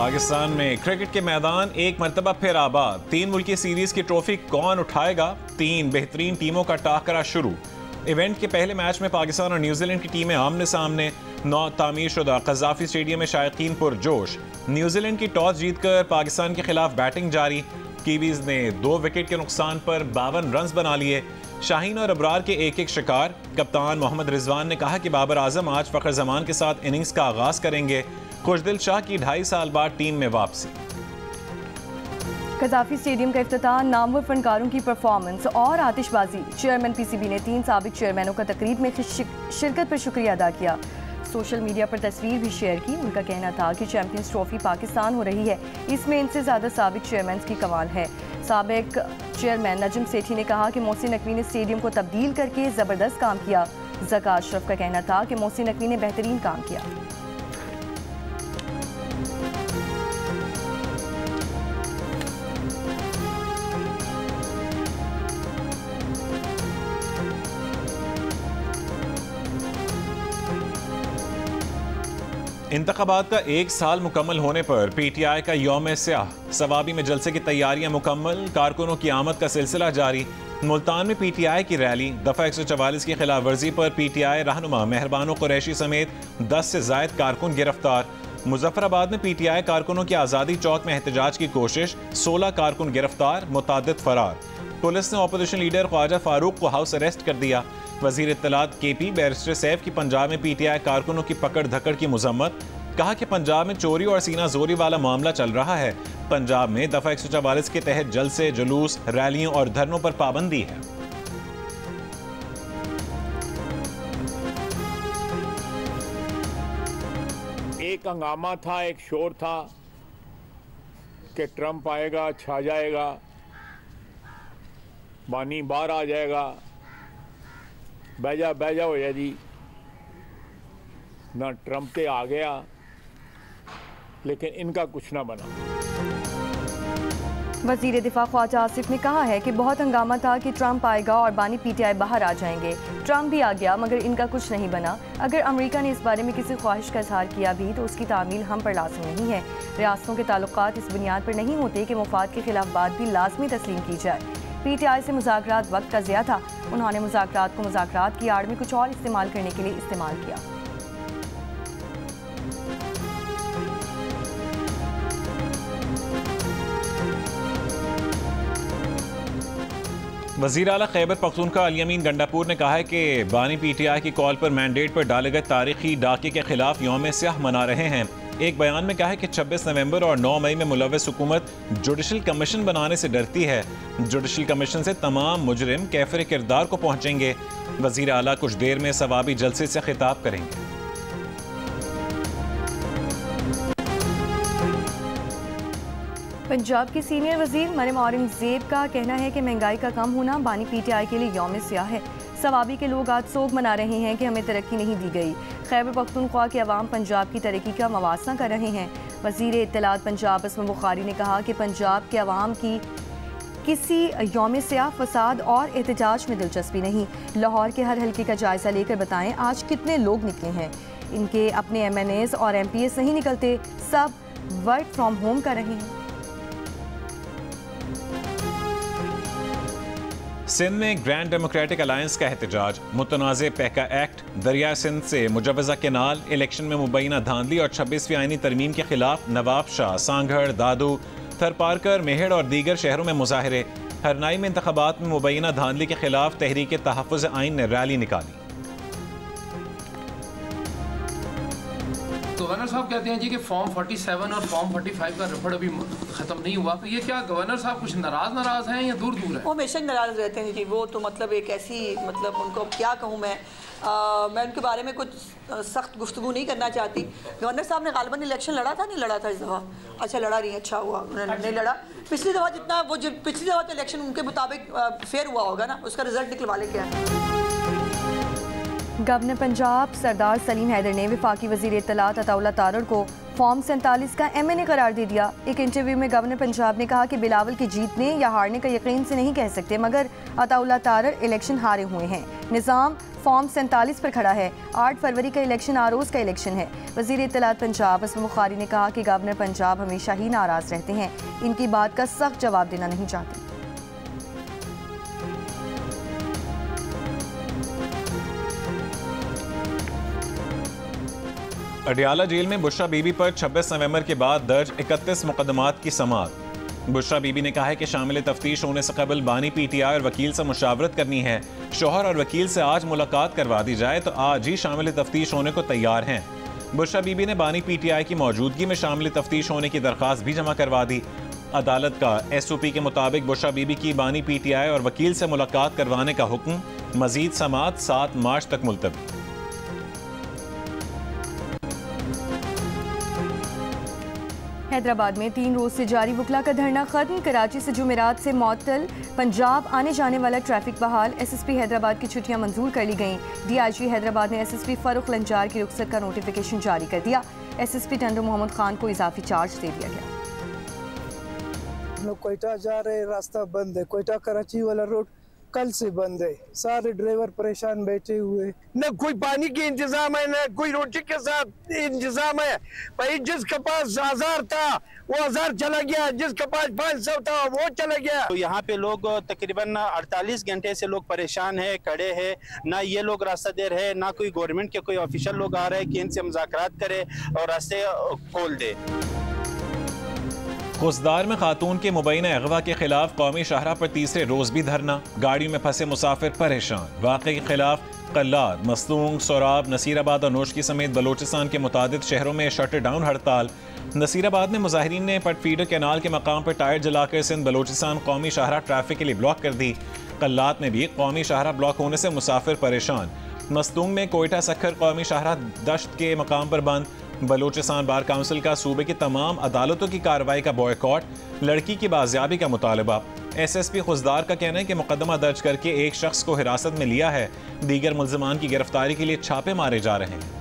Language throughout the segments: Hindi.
पाकिस्तान में क्रिकेट के मैदान एक मरतबा फिर आबाद। 3 मुल्की सीरीज की ट्रॉफी कौन उठाएगा? 3 बेहतरीन टीमों का टाकरा शुरू। इवेंट के पहले मैच में पाकिस्तान और न्यूजीलैंड की टीमें आमने सामने। नौ तामीर शुदा कज़ाफी स्टेडियम में शायकीन पुरजोश। न्यूजीलैंड की टॉस जीतकर पाकिस्तान के खिलाफ बैटिंग जारी। कीवीज ने 2 विकेट के नुकसान पर 52 रन बना लिए। शाहीन और अबरार के एक शकार। कप्तान मोहम्मद रिजवान ने कहा कि बाबर आजम आज फखर जमान के साथ इनिंग्स का आगाज करेंगे। खुशदिल शाह की 2.5 साल बाद टीम में वापसी। कज़ाफी स्टेडियम का इफ्तिताह, नामवर फनकारों की परफॉर्मेंस और आतिशबाजी। चेयरमैन पीसीबी ने 3 साबिक चेयरमैनों का तकरीब में शिरकत पर शुक्रिया अदा किया। सोशल मीडिया पर तस्वीर भी शेयर की। उनका कहना था कि चैंपियंस ट्रॉफी पाकिस्तान हो रही है, इसमें इनसे ज़्यादा साबिक चेयरमैन की कमाल है। साबिक चेयरमैन नजम सेठी ने कहा कि मोहसिन नकवी ने स्टेडियम को तब्दील करके ज़बरदस्त काम किया। ज़का अशरफ का कहना था कि मोहसिन नकवी ने बेहतरीन काम किया। इंतखाबात का 1 साल मुकम्मल होने पर पीटीआई का यौम स्याह। सवाबी में जलसे की तैयारियां मुकम्मल। कारकुनों की आमद का सिलसिला जारी। मुल्तान में पीटीआई की रैली। दफा 144 की खिलाफ वर्जी पर पीटीआई रहनुमा मेहरबानो कुरैशी समेत 10 से जायद कारकुन गिरफ्तार। मुजफ्फराबाद में पीटीआई कारकुनों की आज़ादी चौक में एहतजाज की कोशिश। 16 कारकुन गिरफ्तार, मुतादिद फरार। पुलिस ने अपोजिशन लीडर ख्वाजा फारूक को हाउस अरेस्ट कर दिया। वजीर इत्तलात केपी बैरिस्टर सैफ की पंजाब में पीटीआई कारकुनों की पकड़ धकड़ की मुजम्मत। कहा कि पंजाब में चोरी और सीना जोरी वाला मामला चल रहा है। पंजाब में दफा 144 के तहत जलसे, जुलूस, रैलियों और धरनों पर पाबंदी है। एक हंगामा था, एक शोर था कि ट्रंप आएगा, छा जाएगा, बानी बाहर आ जाएगा, बैजा हो जाए जी। ना ट्रंप ते आ गया, लेकिन इनका कुछ ना बना। वजीर दिफा ख्वाजा आसिफ ने कहा है कि बहुत हंगामा था कि ट्रंप आएगा और बानी पीटीआई बाहर आ जाएंगे। ट्रंप भी आ गया मगर इनका कुछ नहीं बना। अगर अमेरिका ने इस बारे में किसी ख्वाहिश का इजहार किया भी तो उसकी तामील हम पर लाजिम नहीं है। रियासतों के ताल्लुकात इस बुनियाद पर नहीं होते कि मुफाद के खिलाफ बात भी लाजमी तस्लीम की जाए। पीटीआई से मुज़ाकरात वक्त का ज़िया था। उन्होंने मुज़ाकरात को मुज़ाकरात की आड़ में कुछ और इस्तेमाल करने के लिए इस्तेमाल किया। वज़ीर आला खैबर पख्तूनख्वा अल यमीन गंडापुर ने कहा है कि बानी पीटीआई की कॉल पर मैंडेट पर डाले गए तारीखी डाके के खिलाफ यौम स्याह मना रहे हैं। एक बयान में कहा है कि 26 नवंबर और 9 मई में मुलव्वस हुकूमत जुडिशल कमीशन बनाने से डरती है। जुडिशल कमीशन से तमाम मुजरिम कैफर किरदार को पहुंचेंगे। वज़ीर आला कुछ देर में सवाबी जलसे से खिताब करेंगे। पंजाब की सीनियर वजीर मरियम औरंगजेब का कहना है कि महंगाई का कम होना बानी पीटीआई के लिए यौम स्याह है। सवाबी के लोग आज सोग मना रहे हैं कि हमें तरक्की नहीं दी गई। खैबर पख्तूनख्वा के अवाम पंजाब की तरक्की का मवासना कर रहे हैं। वजीर इत्तलात पंजाब असम बुखारी ने कहा कि पंजाब के अवाम की किसी यौम स्याह, फसाद और एहतजाज में दिलचस्पी नहीं। लाहौर के हर हल्के का जायजा लेकर बताएं आज कितने लोग निकले हैं। इनके अपने MNAs और MPs नहीं निकलते, सब वर्क फ्रॉम होम कर रहे हैं। सिंध में ग्रैंड डेमोक्रेटिक अलायंस का एहतजाज। मुतनाज़े पैका एक्ट, दरिया सिंध से मुजवज़ा केनाल, इलेक्शन में मुबैना धांधली और 26वीं आईनी तरमीम के खिलाफ नवाब शाह, सांगढ़, दादू, थरपारकर, मेहड़ और दीगर शहरों में मुजाहरे। हरनाई में इंतखाबात में मुबैना धांधली के खिलाफ तहरीक तहफ़्फ़ुज़ आइन ने रैली निकाली। गवर्नर साहब कहते हैं जी कि फॉर्म 47 और फॉर्म 45 का रफड़ अभी खत्म नहीं हुआ, तो ये क्या गवर्नर साहब कुछ नाराज हैं या दूर है? वो हमेशा नाराज रहते हैं जी। वो तो मतलब एक ऐसी, मतलब उनको क्या कहूँ मैं उनके बारे में कुछ सख्त गुफ्तगू नहीं करना चाहती। गवर्नर साहब ने गालिबन इलेक्शन लड़ा था, नहीं लड़ा था इस दफ़ा? अच्छा लड़ा नहीं, अच्छा हुआ उन्होंने नहीं लड़ा। पिछली दफ़ा जितना वो जो पिछली दफ़ा तो इलेक्शन उनके मुताबिक फेयर हुआ होगा ना, उसका रिजल्ट निकलवा ले क्या। गवर्नर पंजाब सरदार सलीम हैदर ने वफाकी वजीर इत्तलात अताउल्लाह तारड़ को फॉर्म 47 का MNA करार दे दिया। एक इंटरव्यू में गवर्नर पंजाब ने कहा कि बिलावल के जीतने या हारने का यकीन से नहीं कह सकते, मगर अताउल्लाह तारड़ इलेक्शन हारे हुए हैं। निज़ाम फॉर्म 47 पर खड़ा है। 8 फरवरी का इलेक्शन आरोज का इलेक्शन है। वज़ीर इत्तलात पंजाब असलम बुखारी ने कहा कि गवर्नर पंजाब हमेशा ही नाराज रहते हैं, इनकी बात का सख्त जवाब देना नहीं चाहते। अडियाला जेल में बुशरा बीबी पर 26 नवंबर के बाद दर्ज 31 मुकदमात की समाअत। बुशरा बीबी ने कहा है कि शामिल तफ्तीश होने से कबल बानी पीटीआई और वकील से मुशावरत करनी है। शोहर और वकील से आज मुलाकात करवा दी जाए तो आज ही शामिल तफ्तीश होने को तैयार हैं। बुशरा बीबी ने बानी पीटीआई की मौजूदगी में शामिल तफ्तीश होने की दरख्वास्त भी जमा करवा दी। अदालत का SOP के मुताबिक बुशरा बीबी की बानी पीटीआई और वकील से मुलाकात करवाने का हुक्म। मजीद समाअत 7 मार्च तक मुलतवी। हैदराबाद में 3 रोज से जारी वकला का धरना खत्म। कराची से जुमेरात से मअतल। पंजाब आने जाने वाला ट्रैफिक बहाल। SSP हैदराबाद की छुट्टियां मंजूर कर ली गईं। DIG हैदराबाद ने SSP फरुख लंजार की रुखसत का नोटिफिकेशन जारी कर दिया। SSP टंडो मोहम्मद खान को इजाफी चार्ज दे दिया गया। लोग कोयटा जा रहे, रास्ता बंद है। कोयटा कराची वाला रोड कल से बंद है। सारे ड्राइवर परेशान बैठे हुए। न कोई पानी के इंतजाम है, न कोई रोटी के साथ इंतजाम है। भाई जिसके पास 1000 था वो 1000 चला गया, जिसके पास 500 था वो चला गया। तो यहाँ पे लोग तकरीबन 48 घंटे से लोग परेशान है, खड़े हैं। ना ये लोग रास्ता दे रहे हैं, ना कोई गवर्नमेंट के कोई ऑफिशियल लोग आ रहे हैं कि इनसे मुज़ाकरात करे और रास्ते खोल दे। खुसदार में खातून के मुबैना अगवा के खिलाफ कौमी शाहरा पर तीसरे रोज भी धरना। गाड़ियों में फंसे मुसाफिर परेशान। वाक़े के खिलाफ कल्लाद, मस्तूंग, सोराब, नसीराबाद और नोशकी समेत बलोचिस्तान के मुतादिद शहरों में शटर डाउन हड़ताल। नसीराबाद में मुजाहिरीन ने पटफीडर कैनाल के मकाम पर टायर जलाकर सिंध बलोचिस्तान कौमी शाहरा ट्रैफिक के लिए ब्लॉक कर दी। कल्लाद में भी कौमी शाहरा ब्लॉक होने से मुसाफिर परेशान। मस्तूंग में कोयटा सखर कौमी शाहरा दश्त के मकाम पर बंद। बलूचिस्तान बार काउंसिल का सूबे की तमाम अदालतों की कार्रवाई का बॉयकॉट। लड़की की बाजियाबी का मुतालबा। SSP खुसदार का कहना है कि मुकदमा दर्ज करके एक शख्स को हिरासत में लिया है। दीगर मुल्ज़िमान की गिरफ्तारी के लिए छापे मारे जा रहे हैं।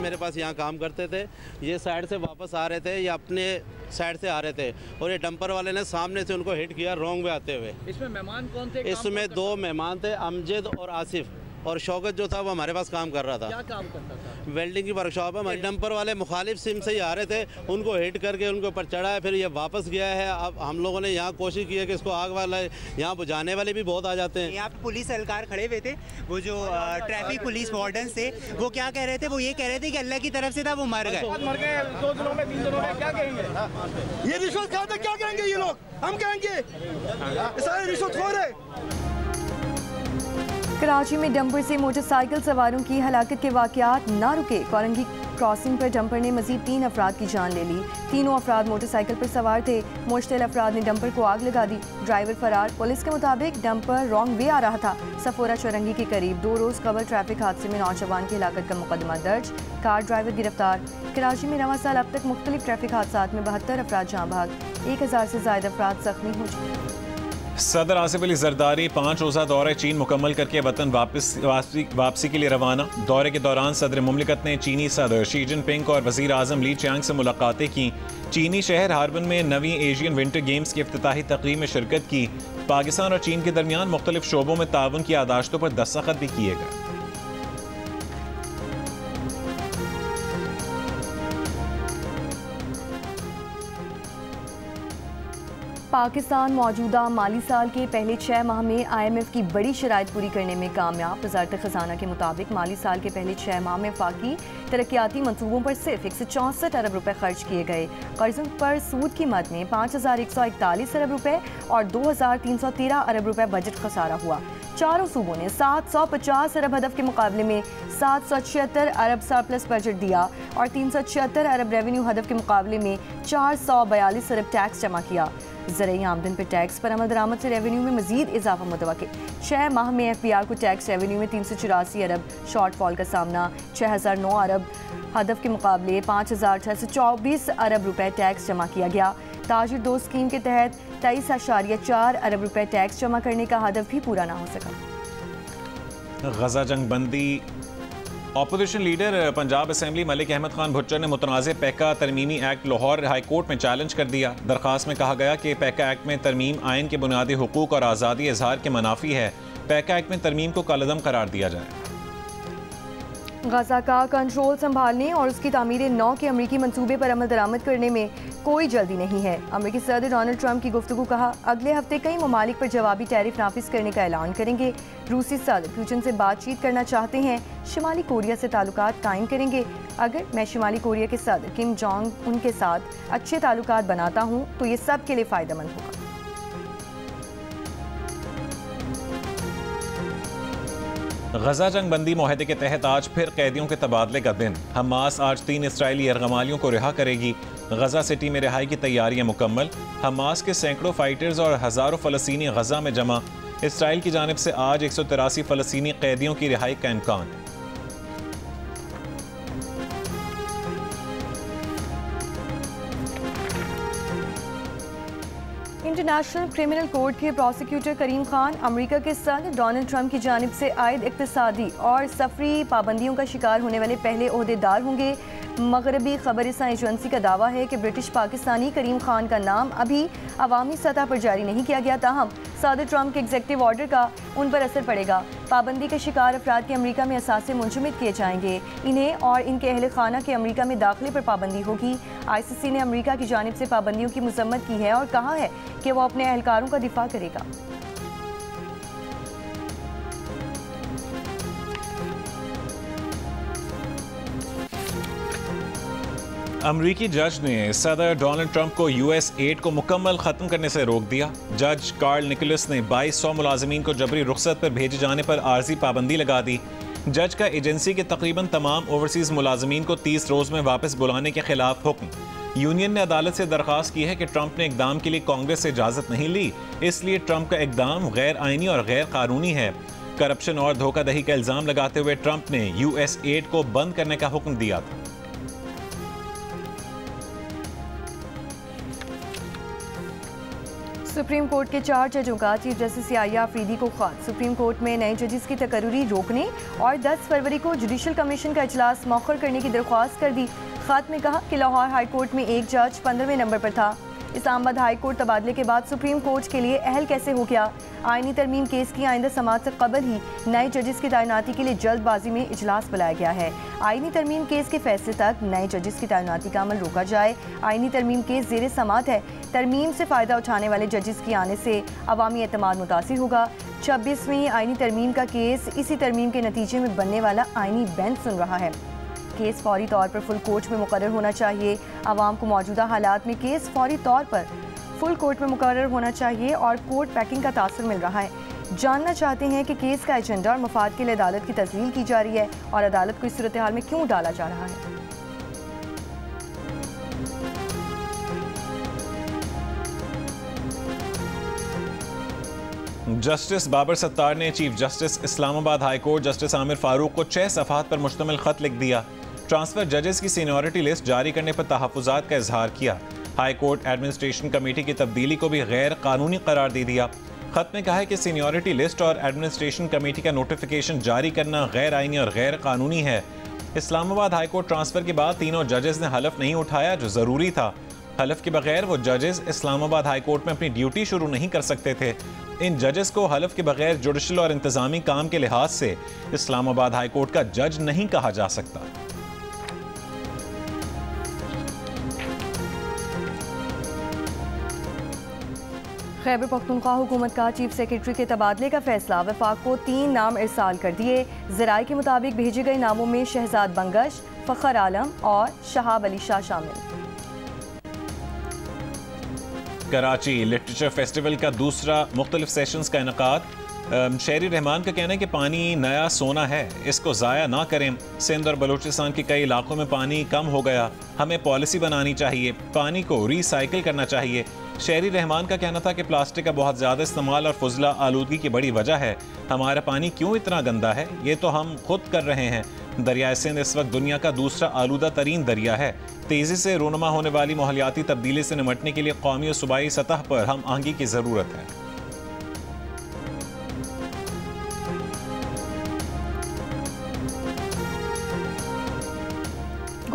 मेरे पास यहाँ काम करते थे, ये साइड से वापस आ रहे थे या अपने साइड से आ रहे थे और ये डंपर वाले ने सामने से उनको हिट किया रॉन्ग वे आते हुए। इसमें मेहमान कौन थे? इसमें 2 मेहमान थे, अमजद और आसिफ, और शौकत जो था वो हमारे पास काम कर रहा था। क्या काम करता था? वेल्डिंग की वर्कशॉप है। हमारे डंपर वाले मुखालिफ सिम से ही आ रहे थे, उनको हिट करके उनके ऊपर चढ़ा है, फिर ये वापस गया है। अब हम लोगों ने यहाँ कोशिश की है कि इसको आग वाला, यहाँ बुझाने वाले भी बहुत आ जाते हैं। यहाँ पे पुलिस एहलकार खड़े हुए थे, वो जो ट्रैफिक पुलिस वार्डन थे, वो क्या कह रहे थे? वो ये कह रहे थे कि अल्लाह की तरफ से था, वो मर गए। 2 दिनों में 3 दिनों में क्या कहेंगे? ये रिश्वत खाते हैं, क्या कहेंगे ये लोग? हम कहेंगे सारे रिश्वतखोर है। कराची में डंपर से मोटरसाइकिल सवारों की हलाकत के वाकयात ना रुके। कोरंगी क्रॉसिंग पर डंपर ने मजीद 3 अफराद की जान ले ली। तीनों अफराद मोटरसाइकिल पर सवार थे। मुश्तिल अफराद ने डंपर को आग लगा दी। ड्राइवर फरार। पुलिस के मुताबिक डंपर रॉन्ग वे आ रहा था। सफोरा चौरंगी के करीब 2 रोज कबल ट्रैफिक हादसे में नौजवान की हलाकत का मुकदमा दर्ज। कार ड्राइवर गिरफ्तार। कराची में रवां साल अब तक मुख्तलिफ ट्रैफिक हादसात में 72 अफराद जाँ भाग। 1000 से ज्यादा अफराद जख्मी हो चुके हैं। सदर आसिफ अली जरदारी 5 रोज़ा दौरे चीन मुकम्मल करके वतन वापसी के लिए रवाना। दौरे के दौरान सदर मुमलिकत ने चीनी सदर शी जिनपिंग और वज़ीर आज़म ली चियांग से मुलाकातें की। चीनी शहर हार्बन में नवी एशियन विंटर गेम्स की इफ्तिताही तकरीब में शिरकत की। पाकिस्तान और चीन के दरमियान मुख्तलिफ शोबों में ताउन की आदाश्तों पर दस्तखत भी किए गए। पाकिस्तान मौजूदा माली साल के पहले 6 माह में IMF की बड़ी शराइत पूरी करने में कामयाब। वज़ारत ख़ज़ाना के मुताबिक माली साल के पहले 6 माह में वफाकी तरक्याती मनसूबों पर सिर्फ 164 अरब रुपए खर्च किए गए। कर्ज़ों पर सूद की मद में 5141 अरब रुपए और 2313 अरब रुपए बजट खसारा हुआ। चारों सूबों ने 750 अरब हदफ के मुकाबले में 776 अरब सरप्लस बजट दिया और 376 अरब रेवेन्यू हदफ के मुकाबले में 442 अरब टैक्स जमा किया। ज़रूरी आमदन पर टैक्स पर अमल दरामद से रेवेन्यू में मजीद इजाफा मुतवक्किल। 6 माह में FBR को टैक्स रेवेन्यू में 384 अरब शॉर्टफॉल का सामना। 6009 अरब हदफ के मुकाबले 5624 अरब रुपए टैक्स जमा किया गया। ताजिर 2 स्कीम के तहत 23.4 अरब रुपए टैक्स जमा करने का हदफ भी पूरा ना हो सका। गजा जंग बंदी opposition leader Punjab assembly Malik Ahmad Khan Bhuttar ने मुतनाज़ पैका तरमीमी एक्ट लाहौर हाई कोर्ट में चैलेंज कर दिया। दरख्वास्त में कहा गया कि पैका एक्ट में तरमीम आइन के बुनियादी हुकूक और आज़ादी इजहार के मनाफी है। पैका एक्ट में तरमीम को कलअदम करार दिया जाए। गजा का कंट्रोल संभालने और उसकी तामीर नौ के अमरीकी मंसूबे पर अमल दरामद करने में कोई जल्दी नहीं है। अमरीकी सदर डोनाल्ड ट्रंप की गुफ्तगू, कहा अगले हफ्ते कई ममालिक पर जवाबी टैरिफ नाफिज करने का ऐलान करेंगे। रूसी सदर पुतिन से बातचीत करना चाहते हैं, शिमाली कोरिया से ताल्लुकात कायम करेंगे। अगर मैं शिमाली कोरिया के सदर किम जोंग उन के साथ अच्छे ताल्लुकात बनाता हूँ तो ये सब के लिए फ़ायदेमंद होगा। गजा जंग बंदी मुआहदे के तहत आज फिर कैदियों के तबादले का दिन। हमास आज 3 इस्राएली यरगमालियों को रिहा करेगी। गजा सिटी में रिहाई की तैयारियां मुकम्मल। हमास के सैकड़ों फाइटर्स और हज़ारों फ़लस्तीनी गजा में जमा। इसराइल की जानिब से आज 183 फ़लस्तीनी कैदियों की रिहाई का इम्कान। इंटरनेशनल क्रिमिनल कोर्ट के प्रोसिक्यूटर करीम खान अमेरिका के सदर डोनाल्ड ट्रंप की जानिब से आयद इक्तिसादी और सफरी पाबंदियों का शिकार होने वाले पहले ओहदेदार होंगे। मगरबी खबरसां एजेंसी का दावा है कि ब्रिटिश पाकिस्तानी करीम खान का नाम अभी अवामी सतह पर जारी नहीं किया गया, ताहम सदर ट्रंप के एग्जीक्यूटिव ऑर्डर का उन पर असर पड़ेगा। पाबंदी के शिकार अफराद के अमरीका में असासे मुंजमद किए जाएंगे। इन्हें और इनके अहल खाना के अमरीका में दाखिले पर पाबंदी होगी। ICC ने अमरीका की जानिब से पाबंदियों की मजम्मत की है और कहा है कि वो अपने एहलकारों का दिफा करेगा। अमरीकी जज ने सदर डोनाल्ड ट्रंप को US एड को मुकम्मल ख़त्म करने से रोक दिया। जज कार्ल निकोलस ने 2200 मुलाजमीन को जबरी रुखसत पर भेजे जाने पर आर्जी पाबंदी लगा दी। जज का एजेंसी के तकरीबन तमाम ओवरसीज़ मुलाजमीन को 30 रोज़ में वापस बुलाने के खिलाफ हुक्म। यूनियन ने अदालत से दरख्वास्त की है कि ट्रंप ने इकदाम के लिए कांग्रेस से इजाज़त नहीं ली, इसलिए ट्रंप का इकदाम गैर आइनी और गैर कानूनी है। करप्शन और धोखाधड़ी का इल्ज़ाम लगाते हुए ट्रंप ने US एड को बंद करने का हुक्म दिया था। सुप्रीम कोर्ट के 4 जजों का चीफ जस्टिस याहिया अफरीदी को खत। सुप्रीम कोर्ट में नए जजेस की तकर्री रोकने और 10 फरवरी को जुडिशल कमीशन का इजलास मौखर करने की दरख्वास्त कर दी। खत में कहा कि लाहौर हाई कोर्ट में एक जज 15वें नंबर पर था। इस्लामाबाद हाई कोर्ट तबादले के बाद सुप्रीम कोर्ट के लिए अहल कैसे हो गया। आईनी तरमीम केस की आइंदा समाअत से कबल ही नए जजेस की तैनाती के लिए जल्दबाजी में इजलास बुलाया गया है। आईनी तरमीम केस के फैसले तक नए जजेस की तैनाती का अमल रोका जाए। आईनी तरमीम केस ज़ेर समाअत है। तरमीम से फ़ायदा उठाने वाले जजेस की आने से अवामी एतमाद मुतासिर होगा। 26वीं आईनी तरमीम का केस इसी तरमीम के नतीजे में बनने वाला आईनी बेंच सुन रहा है। केस फौरी तौर पर फुल कोर्ट में मुकर्रर होना चाहिए। आवाम को मौजूदा हालात में केस फौरी तौर पर फुल कोर्ट में मुकर्रर होना चाहिए और कोर्ट पैकिंग का तासर मिल रहा है। जानना चाहते हैं कि केस का एजेंडा और मफाद के लिए अदालत की तस्लील की जा रही है और अदालत को इस सूरत हाल में क्यों डाला जा रहा है। जस्टिस बाबर सत्तार ने chief justice Islamabad high court justice Aamir Farooq को 6 सफ़हात पर मुश्तमिल खत लिख दिया। ट्रांसफर जजेस की सीनियरिटी लिस्ट जारी करने पर तहफ़्फ़ुज़ात का इजहार किया। हाई कोर्ट एडमिनिस्ट्रेशन कमेटी की तब्दीली को भी गैर कानूनी करार दे दिया। खत में कहा है कि सीनियरिटी लिस्ट और एडमिनिस्ट्रेशन कमेटी का नोटिफिकेशन जारी करना गैर आइनी और गैर कानूनी है। इस्लामाबाद हाई कोर्ट ट्रांसफर के बाद तीनों जजेस ने हलफ नहीं उठाया जो ज़रूरी था। हलफ के बगैर वो जजेस इस्लामाबाद हाई कोर्ट में अपनी ड्यूटी शुरू नहीं कर सकते थे। इन जजेस को हलफ के बगैर जुडिशल और इंतजामी काम के लिहाज से इस्लामाबाद हाई कोर्ट का जज नहीं कहा जा सकता। खैबर पख्तूनख्वा हुकूमत का चीफ सेक्रेटरी के तबादले का फैसला। वफाक को 3 नाम इरसाल कर दिए। ज़राए के मुताबिक भेजे गए नामों में शहजाद बंगश, फ़खर आलम और शहाब अली शाह शामिल। कराची लिटरेचर फेस्टिवल का दूसरा मुख्तलिफ सेशंस का इनकाद। शहरी रहमान का कहना है कि पानी नया सोना है, इसको ज़ाया ना करें। सिंध और बलूचिस्तान के कई इलाकों में पानी कम हो गया, हमें पॉलिसी बनानी चाहिए, पानी को रिसाइकिल करना चाहिए। शहरी रहमान का कहना था कि प्लास्टिक का बहुत ज़्यादा इस्तेमाल और फुजला आलूदगी की बड़ी वजह है। हमारा पानी क्यों इतना गंदा है, ये तो हम खुद कर रहे हैं। दरियाए सिंध इस वक्त दुनिया का दूसरा आलूदा तरीन दरिया है। तेज़ी से रूनुमा होने वाली माहौलियाती तब्दीली से निपटने के लिए कौमी और सूबाई सतह पर हम आहंगी की ज़रूरत है।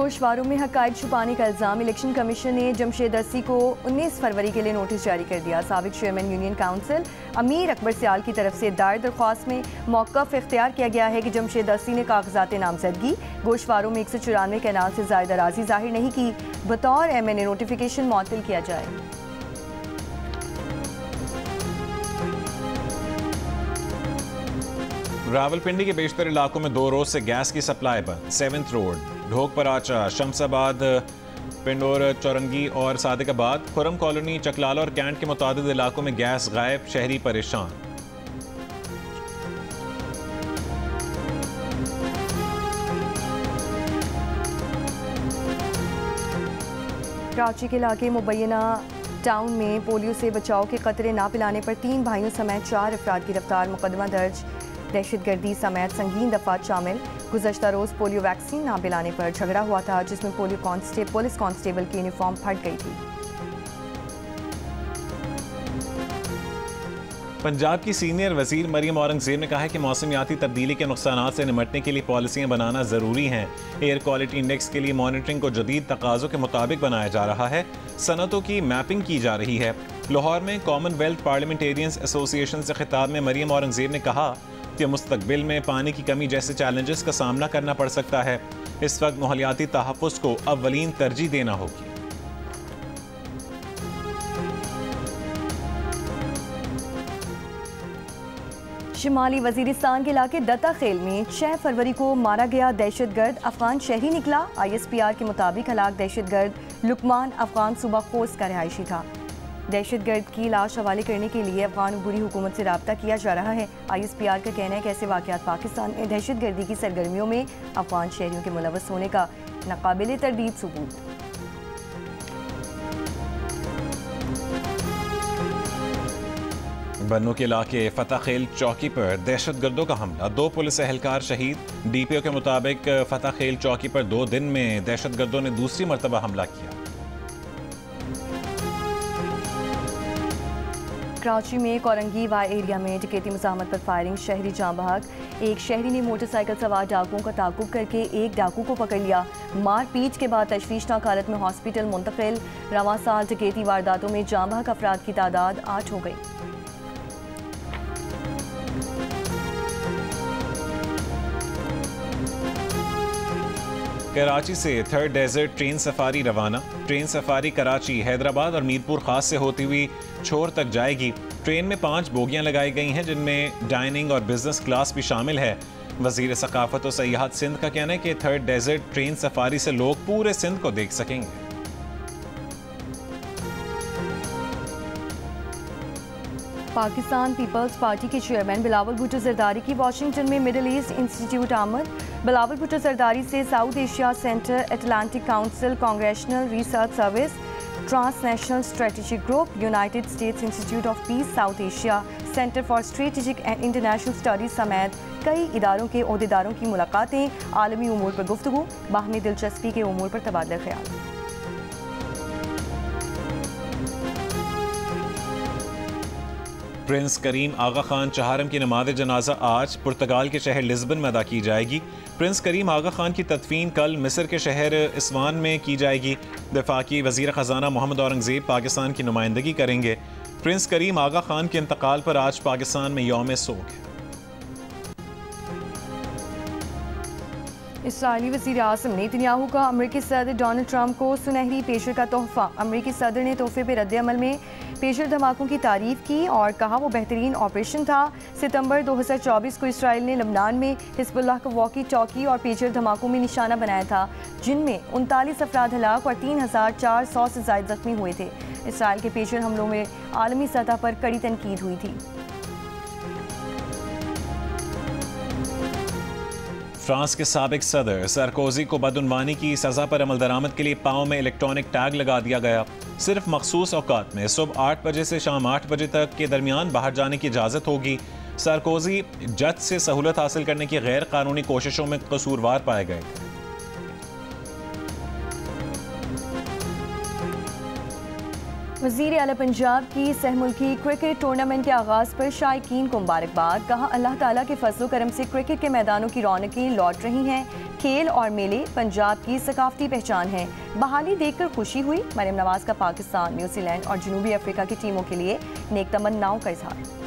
गोशवारों में हक़ाइक़ छुपाने का इल्ज़ाम। इलेक्शन कमीशन ने जमशेद अस्सी को 19 फरवरी के लिए नोटिस जारी कर दिया। साबिक चेयरमैन यूनियन काउंसिल अमीर अकबर सियाल की तरफ से दायर दरख्वास्त में मौक़िफ़ इख्तियार किया गया है कि जमशेद अस्सी ने कागजात नामजदगी गोशवारों में 194 कैनाल से ज़ायद अराज़ी ज़ाहिर नहीं की। बतौर MNA नोटिफिकेशन मुअत्तल किया जाए। रावलपिंडी के बेशतर इलाकों में 2 रोज से गैस की सप्लाई बंद। 7th रोड, ढोक पराचा, शमसाबाद, पिंडोर, चौरंगी और सादिकाबाद, खुरम कॉलोनी, चकलाला और कैंट के मुतादिद इलाकों में गैस गायब, शहरी परेशान। कराची के इलाके मुबैना टाउन में पोलियो से बचाव के कतरे ना पिलाने पर 3 भाइयों समेत 4 अफराद गिरफ्तार। मुकदमा दर्ज। दहशतगर्दी समेत संगीन दफात शामिल। गुज़श्ता रोज़ पोलियो वैक्सीन ना पिलाने पर झगड़ा हुआ था, जिसमें पुलिस कांस्टेबल की यूनिफॉर्म फट गई थी। पंजाब की सीनियर वजीर मरियम औरंगजेब ने कहा है कि मौसमियाती तब्दीली के नुकसानात से निपटने के लिए पॉलिसियाँ बनाना ज़रूरी हैं। एयर क्वालिटी इंडेक्स के लिए मॉनिटरिंग को जदीद तकाज़ों के मुताबिक बनाया जा रहा है। सनतों की मैपिंग की जा रही है। लाहौर में कॉमनवेल्थ पार्लियामेंटेरियंस एसोसिएशन से खिताब में मरियम औरंगजेब ने कहा कि मुस्तकबिल में पानी की कमी जैसे चैलेंजेस का सामना करना पड़ सकता है। इस वक्त माहौलियाती तहफ़्फ़ुज़ को अव्वलीन तरजीह देना होगी। शिमाली वजीरिस्तान के इलाके दत्ता खेल में 6 फरवरी को मारा गया दहशतगर्द अफगान शहरी निकला। ISPR के मुताबिक हलाक दहशतगर्द लुकमान अफगान सूबा खोस का रिहायशी था। दहशतगर्द की लाश हवाले करने के लिए अफगान बुरी हुकूमत से रब्ता किया जा रहा है। ISPR का कहना है कि ऐसे वाक़यात पाकिस्तान में दहशतगर्दी की सरगर्मियों में अफगान शहरियों के मुलव्वस होने का नाकाबिले तरदीद सबूत। बन्नू के इलाके फतह खेल चौकी पर दहशतगर्दों का हमला, 2 पुलिस एहलकार शहीद। DPO के मुताबिक फतह खेल चौकी पर 2 दिन में दहशतगर्दों ने दूसरी मरतबा हमला किया। कराची में कोरंगी वाई एरिया में टिकेती मुज़ाहमत पर फायरिंग, शहरी जाम बहक। एक शहरी ने मोटरसाइकिल सवार डाकुओं का ताक़ुब करके एक डाकू को पकड़ लिया। मारपीट के बाद तशवीशनाक हालत में हॉस्पिटल मुंतकिल। रवां साल टिकेती वारदातों में जाम बहक अफराद की तादाद 8 हो गई। कराची से 3rd डेजर्ट ट्रेन सफारी रवाना। ट्रेन सफारी कराची, हैदराबाद और मीरपुर खास से होती हुई छोर तक जाएगी। ट्रेन में 5 बोगियां लगाई गई हैं, जिनमें डाइनिंग और बिजनेस क्लास भी शामिल है। वजीर सकाफत और सयाहत सिंध का कहना है कि 3rd डेजर्ट ट्रेन सफारी से लोग पूरे सिंध को देख सकेंगे। पाकिस्तान पीपल्स पार्टी के चेयरमैन बिलावल भुट्टो जरदारी की वाशिंगटन में मिडिल ईस्ट इंस्टीट्यूट आमद। बिलावल भुट्टो जरदारी से south Asia centre, Atlantic council, congressional research service, transnational strategic group, United states institute of peace south Asia, centre for strategic and international studies समेत कई इदारों के ओहदेदारों की मुलाकातें, आलमी उमूर पर गुफ्तगू, बाहमी दिलचस्पी के उमूर पर तबादला ख्याल। प्रिंस करीम आगा खान चहारम की नमाज जनाजा आज पुर्तगाल के शहर लिस्बन में अदा की जाएगी। प्रिंस करीम आगा खान की तदफीन कल मिस्र के शहर इस्वान में की जाएगी। वफाकी वज़ीर ख़जाना मोहम्मद औरंगज़ेब पाकिस्तान की नुमाइंदगी करेंगे। प्रिंस करीम आगा खान के इंतकाल पर आज पाकिस्तान में यौम सोग है। इस्राईली वज़ीर आज़म नेतन्याहू का अमेरिकी सदर डोनाल्ड ट्रंप को सुनहरी पेशर का तोहफा। अमेरिकी सदर ने तोहफे पर रद्द-ए-अमल में पेशर धमाकों की तारीफ की और कहा वो बेहतरीन ऑपरेशन था। सितंबर 2024 को इसराइल ने लबनान में हिज़्बुल्लाह को वॉकी टॉकी और पेशर धमाकों में निशाना बनाया था, जिनमें 39 अफराद हलाक और 3400 से ज़ायद जख्मी हुए थे। इसराइल के पेशर हमलों में आलमी सतह पर कड़ी तनकीद हुई थी। फ्रांस के साबिक सदर सरकोजी को बदउनवानी की सज़ा पर अमल दरामद के लिए पाँव में इलेक्ट्रॉनिक टैग लगा दिया गया। सिर्फ मखसूस औकात में सुबह 8 बजे से शाम 8 बजे तक के दरमियान बाहर जाने की इजाज़त होगी। सरकोजी जज से सहूलत हासिल करने की गैर कानूनी कोशिशों में कसूरवार पाए गए। वज़ीर आला पंजाब की सहमुल्की क्रिकेट टूर्नामेंट के आगाज़ पर शायकीन को मुबारकबाद। कहा अल्लाह ताला के फजल करम से क्रिकेट के मैदानों की रौनकें लौट रही हैं। खेल और मेले पंजाब की सकाफती पहचान है। बहाली देखकर खुशी हुई। मरियम नवाज का पाकिस्तान, न्यूजीलैंड और जनूबी अफ्रीका की टीमों के लिए नेक तमन्नाओं का इजहार।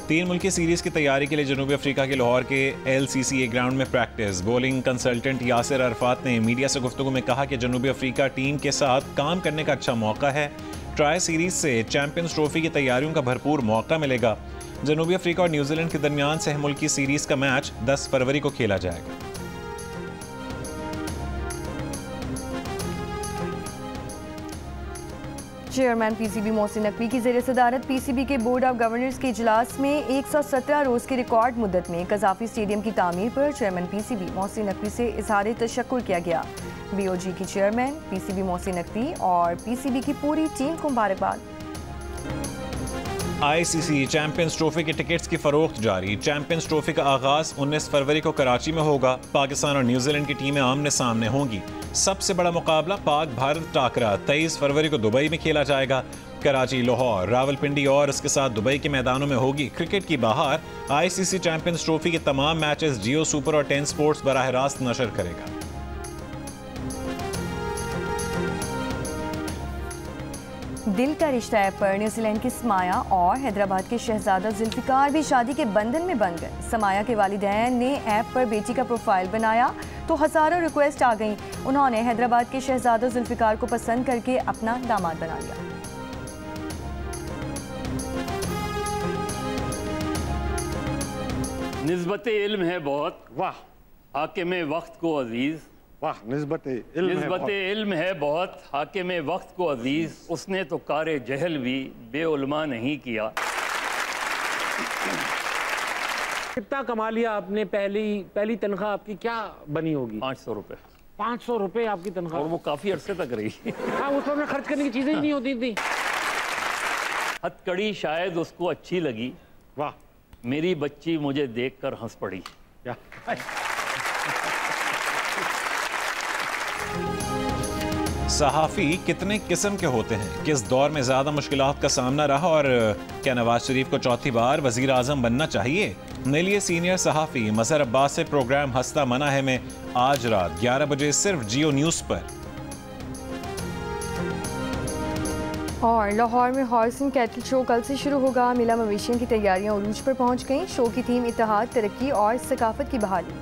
तीन मुल्की सीरीज की तैयारी के लिए जनूबी अफ्रीका के लाहौर के LCCA ग्राउंड में practice. Bowling consultant Yasir Arfat ने मीडिया से गुफ्तगू में कहा कि जनूबी अफ्रीका टीम के साथ काम करने का अच्छा मौका है। ट्राई सीरीज से चैंपियंस ट्रॉफी की तैयारियों का भरपूर मौका मिलेगा। जनूबी अफ्रीका और न्यूजीलैंड के दरमियान सह मुल्की सीरीज का मैच 10 फरवरी को खेला जाएगा। चेयरमैन PCB मोहसिन नकवी की ज़ेर सदारत PCB के बोर्ड ऑफ गवर्नर्स के इजलास में 117 रोज़ की रिकॉर्ड मुद्दत में कज़ाफ़ी स्टेडियम की तामीर पर चेयरमैन PCB मोहसिन नकवी से इज़हार तशक्कुर किया गया। BOG की चेयरमैन PCB मोहसिन नकवी और PCB की पूरी टीम को मुबारकबाद। ICC चैंपियंस ट्रॉफी के टिकट्स की फरोख्त जारी। चैंपियंस ट्रॉफी का आगाज 19 फरवरी को कराची में होगा। पाकिस्तान और न्यूजीलैंड की टीमें आमने सामने होंगी। सबसे बड़ा मुकाबला पाक भारत टाकरा 23 फरवरी को दुबई में खेला जाएगा। कराची, लाहौर, रावलपिंडी और इसके साथ दुबई के मैदानों में होगी क्रिकेट की बहार। ICC चैंपियंस ट्रॉफी के तमाम मैचेस जियो सुपर और 10 स्पोर्ट्स बराह रास्त नशर करेगा। दिल का रिश्ता ऐप पर न्यूजीलैंड की समाया और हैदराबाद के शहजादा जुल्फिकार भी शादी के बंधन में बंध गए। समाया के वालिदैन ने ऐप पर बेटी का प्रोफाइल बनाया तो हजारों रिक्वेस्ट आ गईं। उन्होंने हैदराबाद के शहजादा जुल्फिकार को पसंद करके अपना दामाद बना लिया। निस्बत इल्म है बहुत, वाह हाकिम वक्त को अजीज, वाह निस्बत इल्म है बहुत हाकिम वक्त को अजीज, उसने तो कारे जहल भी बेउलमा नहीं किया। कितना कमा लिया आपने? पहली तनख्वाह आपकी क्या बनी होगी? 500 रुपये। 500 रुपये आपकी तनख्वाह? और वो काफी अरसे तक रही। हाँ, उस पर खर्च करने की चीजें ही नहीं होती थी। हथकड़ी शायद उसको अच्छी लगी, वाह मेरी बच्ची मुझे देखकर हंस पड़ी। क्या सहाफ़ी कितने किस्म के होते हैं? किस दौर में ज़्यादा मुश्किलात का सामना रहा और क्या नवाज शरीफ को चौथी बार वज़ीर आज़म बनना चाहिए? नेलिए सीनियर सहाफ़ी मज़हर अब्बास से प्रोग्राम हस्ता मना है में आज रात 11 बजे सिर्फ जियो न्यूज़ पर। और लाहौर में हॉर्स एंड कैटल शो कल से शुरू होगा। मिला मवेशियों की तैयारियां उरूज पर पहुंच गईं। शो की थीम इत्तेहाद, तरक्की और सकाफत की बहाली।